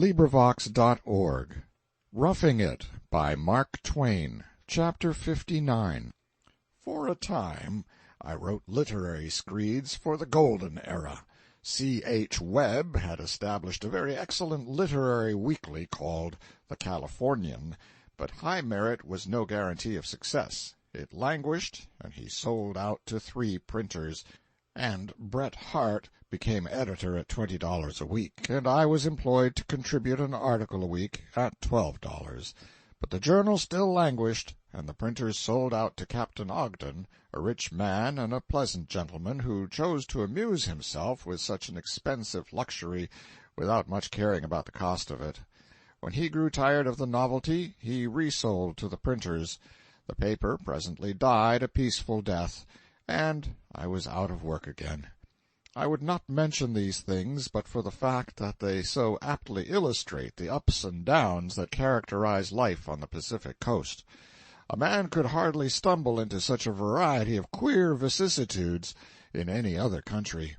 LibriVox.org. Roughing It by Mark Twain. Chapter 59. For a time I wrote literary screeds for the golden era. C. H. Webb had established a very excellent literary weekly called The Californian, but high merit was no guarantee of success. It languished, and he sold out to 3 printers, and Bret Harte became editor at $20 a week, and I was employed to contribute an article a week at $12. But the journal still languished, and the printers sold out to Captain Ogden, a rich man and a pleasant gentleman who chose to amuse himself with such an expensive luxury without much caring about the cost of it. When he grew tired of the novelty, he resold to the printers. The paper presently died a peaceful death, and I was out of work again. I would not mention these things but for the fact that they so aptly illustrate the ups and downs that characterize life on the Pacific coast. A man could hardly stumble into such a variety of queer vicissitudes in any other country.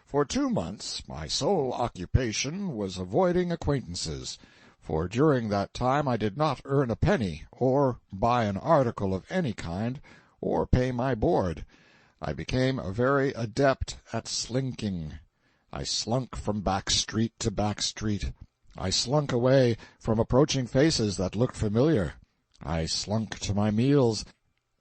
For 2 months my sole occupation was avoiding acquaintances, for during that time I did not earn a penny, or buy an article of any kind, or pay my board. I became a very adept at slinking. I slunk from back street to back street. I slunk away from approaching faces that looked familiar. I slunk to my meals,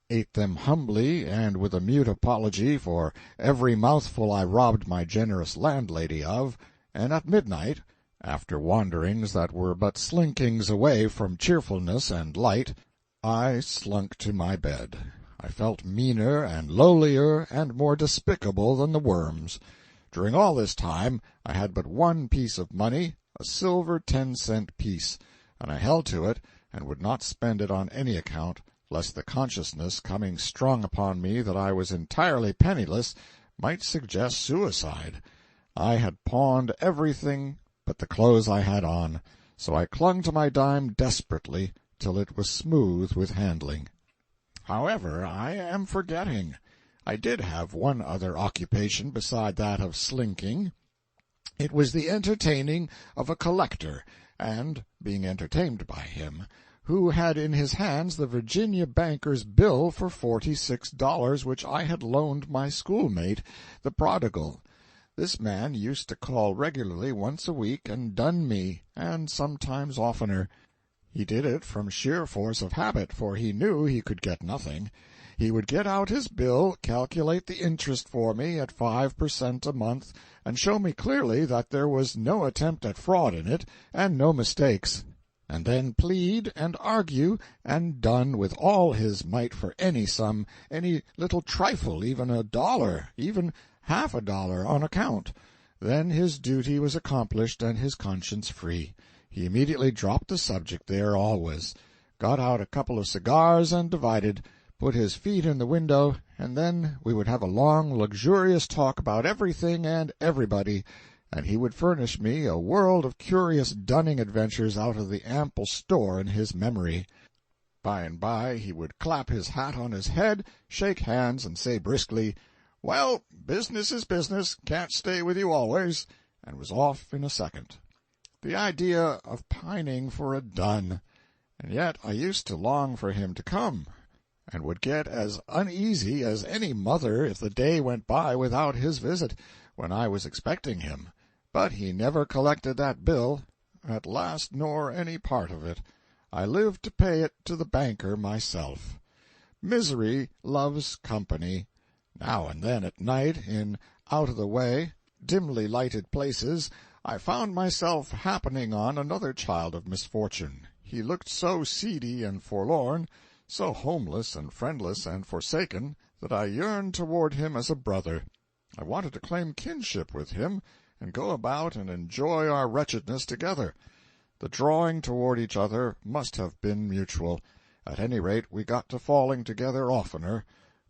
ate them humbly and with a mute apology for every mouthful I robbed my generous landlady of, and at midnight, after wanderings that were but slinkings away from cheerfulness and light, I slunk to my bed. I felt meaner and lowlier and more despicable than the worms. During all this time I had but one piece of money, a silver 10-cent piece, and I held to it and would not spend it on any account, lest the consciousness, coming strong upon me that I was entirely penniless, might suggest suicide. I had pawned everything but the clothes I had on, so I clung to my dime desperately till it was smooth with handling. However, I am forgetting. I did have one other occupation beside that of slinking. It was the entertaining of a collector, and being entertained by him, who had in his hands the Virginia banker's bill for $46 which I had loaned my schoolmate, the prodigal. This man used to call regularly once a week and dun me, and sometimes oftener. He did it from sheer force of habit, for he knew he could get nothing. He would get out his bill, calculate the interest for me at 5% a month, and show me clearly that there was no attempt at fraud in it, and no mistakes, and then plead and argue and dun with all his might for any sum, any little trifle, even $1, even half $1 on account. Then his duty was accomplished and his conscience free. He immediately dropped the subject there always, got out a couple of cigars and divided, put his feet in the window, and then we would have a long, luxurious talk about everything and everybody, and he would furnish me a world of curious dunning adventures out of the ample store in his memory. By and by he would clap his hat on his head, shake hands, and say briskly, "Well, business is business, can't stay with you always," and was off in a second. The idea of pining for a dun! And yet I used to long for him to come, and would get as uneasy as any mother if the day went by without his visit, when I was expecting him. But he never collected that bill, at last, nor any part of it. I lived to pay it to the banker myself. Misery loves company. Now and then at night, in out-of-the-way, dimly lighted places, I found myself happening on another child of misfortune. He looked so seedy and forlorn, so homeless and friendless and forsaken, that I yearned toward him as a brother. I wanted to claim kinship with him, and go about and enjoy our wretchedness together. The drawing toward each other must have been mutual. At any rate, we got to falling together oftener,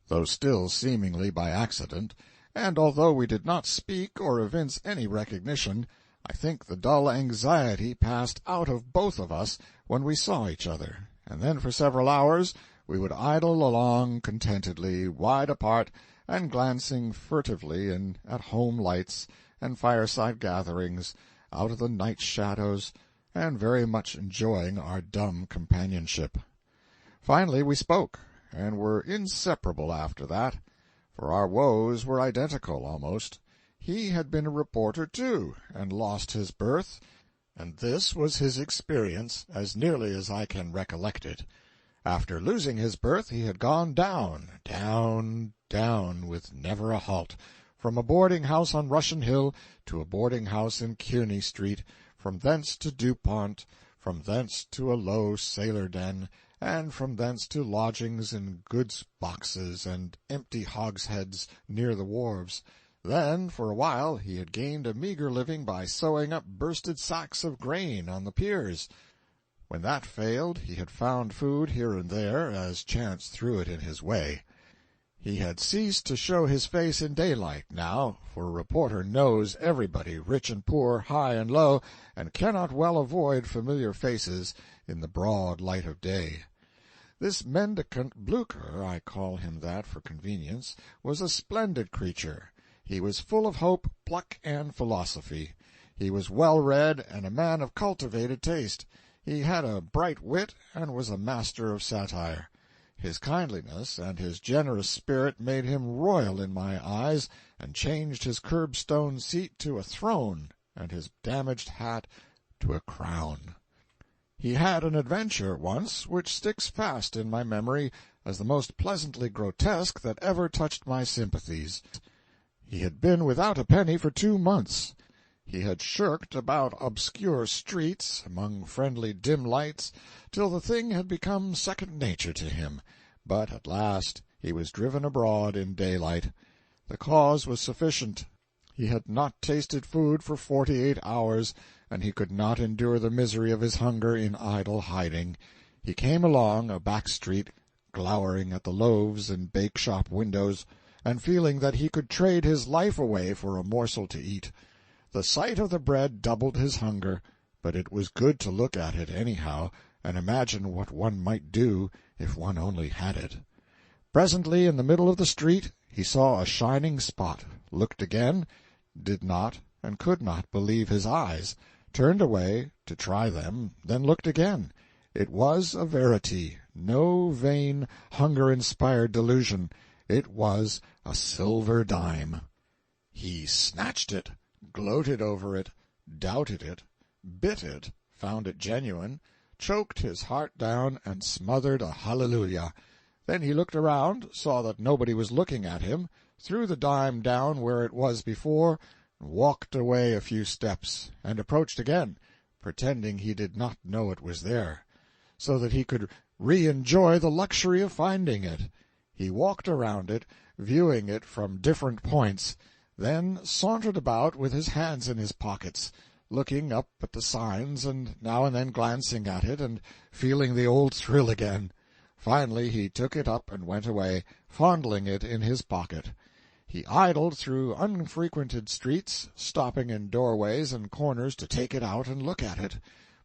though still seemingly by accident, and although we did not speak or evince any recognition, I think the dull anxiety passed out of both of us when we saw each other, and then for several hours we would idle along contentedly, wide apart, and glancing furtively in at home lights and fireside gatherings, out of the night shadows, and very much enjoying our dumb companionship. Finally we spoke, and were inseparable after that, for our woes were identical almost. He had been a reporter, too, and lost his berth, and this was his experience, as nearly as I can recollect it. After losing his berth, he had gone down, down, down, with never a halt, from a boarding-house on Russian Hill to a boarding-house in Kearney Street, from thence to Dupont, from thence to a low sailor den, and from thence to lodgings in goods boxes and empty hogsheads near the wharves. Then, for a while, he had gained a meagre living by sewing up bursted sacks of grain on the piers. When that failed, he had found food here and there, as chance threw it in his way. He had ceased to show his face in daylight now, for a reporter knows everybody, rich and poor, high and low, and cannot well avoid familiar faces in the broad light of day. This mendicant Blucher, I call him that for convenience, was a splendid creature. He was full of hope, pluck, and philosophy. He was well-read and a man of cultivated taste. He had a bright wit and was a master of satire. His kindliness and his generous spirit made him royal in my eyes, and changed his curbstone seat to a throne, and his damaged hat to a crown. He had an adventure once which sticks fast in my memory as the most pleasantly grotesque that ever touched my sympathies. He had been without a penny for 2 months. He had shirked about obscure streets, among friendly dim lights, till the thing had become second nature to him. But at last he was driven abroad in daylight. The cause was sufficient. He had not tasted food for 48 hours, and he could not endure the misery of his hunger in idle hiding. He came along a back street, glowering at the loaves and bake-shop windows, and feeling that he could trade his life away for a morsel to eat. The sight of the bread doubled his hunger, but it was good to look at it anyhow, and imagine what one might do if one only had it. Presently, in the middle of the street, he saw a shining spot, looked again, did not and could not believe his eyes, turned away to try them, then looked again. It was a verity, no vain, hunger-inspired delusion. It was a silver dime. He snatched it, gloated over it, doubted it, bit it, found it genuine, choked his heart down, and smothered a hallelujah. Then he looked around, saw that nobody was looking at him, threw the dime down where it was before, walked away a few steps, and approached again, pretending he did not know it was there, so that he could re-enjoy the luxury of finding it. He walked around it, viewing it from different points, then sauntered about with his hands in his pockets, looking up at the signs, and now and then glancing at it, and feeling the old thrill again. Finally he took it up and went away, fondling it in his pocket. He idled through unfrequented streets, stopping in doorways and corners to take it out and look at it.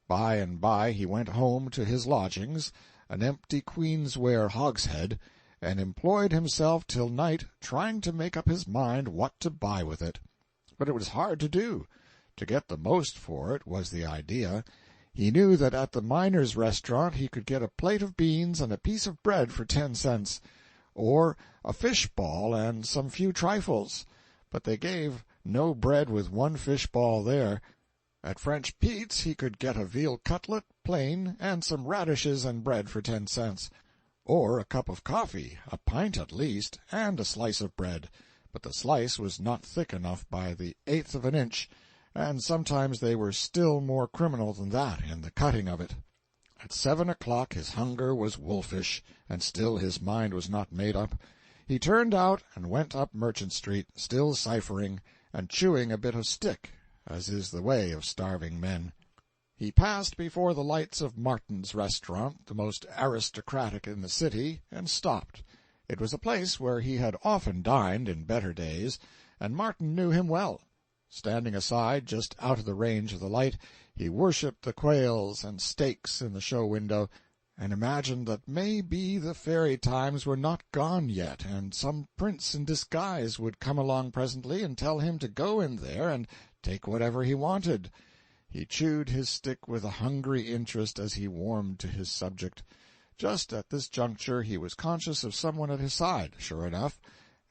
By and by he went home to his lodgings, an empty Queensware hogshead, and employed himself till night trying to make up his mind what to buy with it. But it was hard to do. To get the most for it was the idea. He knew that at the Miners' Restaurant he could get a plate of beans and a piece of bread for 10 cents, or a fish-ball and some few trifles, but they gave no bread with 1 fish-ball there. At French Pete's he could get a veal cutlet, plain, and some radishes and bread for 10 cents, or a cup of coffee, a pint at least, and a slice of bread, but the slice was not thick enough by the 1/8 of an inch, and sometimes they were still more criminal than that in the cutting of it. At 7 o'clock his hunger was wolfish, and still his mind was not made up. He turned out and went up Merchant Street, still ciphering, and chewing a bit of stick, as is the way of starving men. He passed before the lights of Martin's Restaurant, the most aristocratic in the city, and stopped. It was a place where he had often dined in better days, and Martin knew him well. Standing aside, just out of the range of the light, he worshipped the quails and steaks in the show window, and imagined that maybe the fairy times were not gone yet, and some prince in disguise would come along presently and tell him to go in there and take whatever he wanted. He chewed his stick with a hungry interest as he warmed to his subject. Just at this juncture he was conscious of someone at his side, sure enough,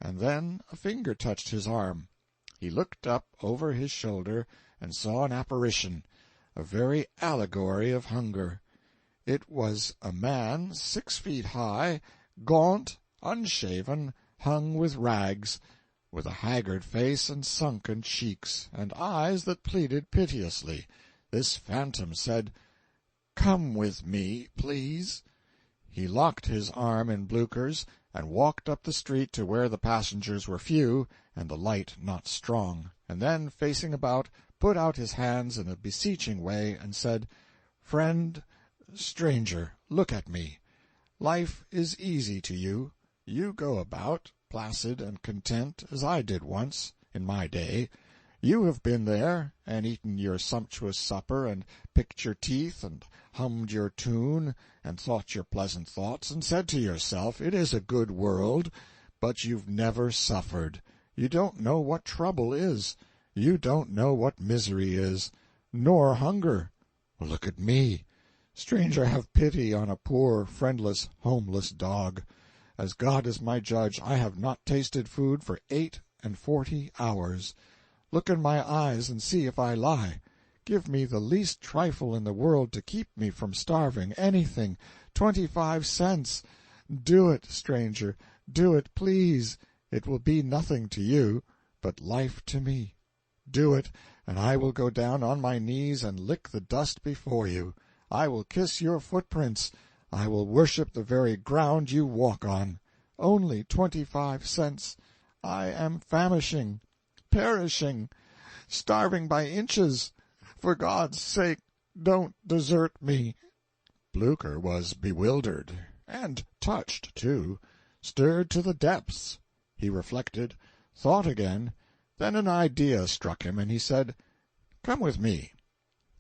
and then a finger touched his arm. He looked up over his shoulder and saw an apparition, a very allegory of hunger. It was a man 6 feet high, gaunt, unshaven, hung with rags, with a haggard face and sunken cheeks, and eyes that pleaded piteously. This phantom said, "Come with me, please." He locked his arm in Blucher's and walked up the street to where the passengers were few and the light not strong, and then, facing about, put out his hands in a beseeching way and said, "Friend, stranger, look at me. Life is easy to you. You go about, placid and content, as I did once, in my day. You have been there, and eaten your sumptuous supper, and picked your teeth, and hummed your tune, and thought your pleasant thoughts, and said to yourself, 'It is a good world,' but you've never suffered. You don't know what trouble is. You don't know what misery is, nor hunger. Look at me. Stranger, have pity on a poor, friendless, homeless dog. As God is my judge, I have not tasted food for 48 hours. Look in my eyes and see if I lie. Give me the least trifle in the world to keep me from starving, anything, 25 cents. Do it, stranger, do it, please. It will be nothing to you, but life to me. Do it, and I will go down on my knees and lick the dust before you. I will kiss your footprints. I will worship the very ground you walk on. Only 25 cents. I am famishing, perishing, starving by inches. For God's sake, don't desert me." Blucher was bewildered, and touched, too, stirred to the depths. He reflected, thought again, then an idea struck him, and he said, "Come with me."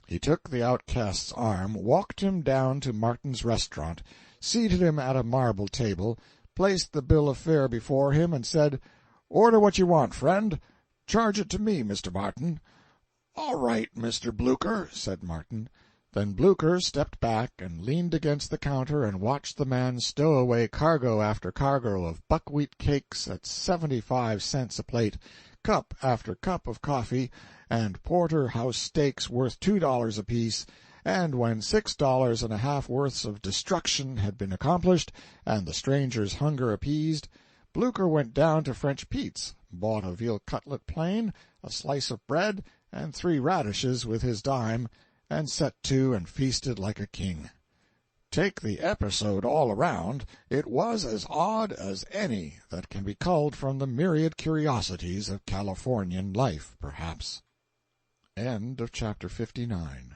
He took the outcast's arm, walked him down to Martin's restaurant, seated him at a marble table, placed the bill of fare before him, and said, "Order what you want, friend. Charge it to me, Mr. Martin." "All right, Mr. Blucher," said Martin. Then Blucher stepped back and leaned against the counter and watched the man stow away cargo after cargo of buckwheat cakes at 75 cents a plate, cup after cup of coffee, and porterhouse steaks worth $2 apiece, and when $6.50 worths of destruction had been accomplished, and the stranger's hunger appeased, Blucher went down to French Pete's, bought a veal cutlet plain, a slice of bread, and 3 radishes with his dime, and set to and feasted like a king. Take the episode all around, it was as odd as any that can be culled from the myriad curiosities of Californian life, perhaps. End of chapter 59.